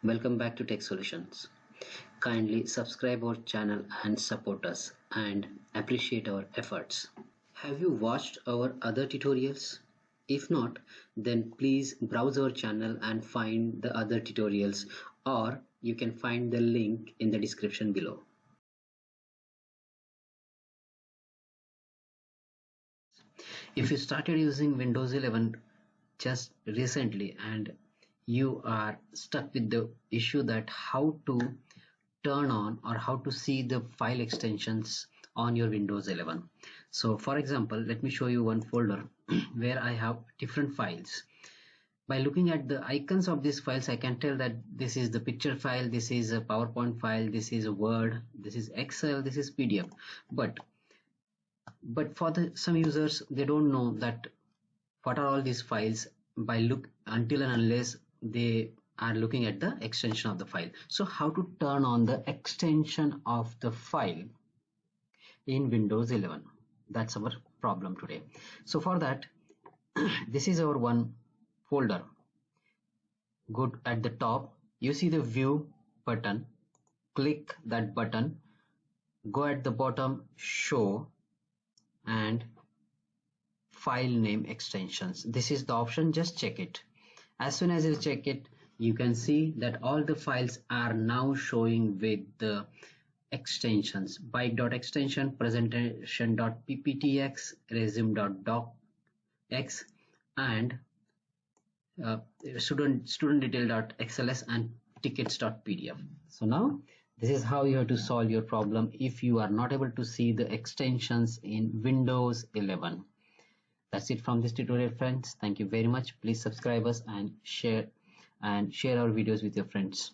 Welcome back to TEK Solutions. Kindly subscribe our channel and support us and appreciate our efforts. Have you watched our other tutorials? If not, then please browse our channel and find the other tutorials, or you can find the link in the description below. If you started using Windows 11 just recently and you are stuck with the issue that how to turn on or how to see the file extensions on your Windows 11. So for example, let me show you one folder where I have different files. By looking at the icons of these files, I can tell that this is the picture file, this is a PowerPoint file, this is a Word, this is Excel, this is PDF. But for some users, they don't know that what are all these files by look until and unless they are looking at the extension of the file. So how to turn on the extension of the file in Windows 11? That's our problem today. So for that, this is our one folder. Go at the top, you see the view button, click that button, go at the bottom, show, and file name extensions. This is the option, just check it. As soon as you check it, you can see that all the files are now showing with the extensions: bike.extension, presentation.pptx, resume.docx, and studentdetail.xls and tickets.pdf. So now this is how you have to solve your problem if you are not able to see the extensions in Windows 11. That's it from this tutorial, friends. Thank you very much. Please subscribe us and share our videos with your friends.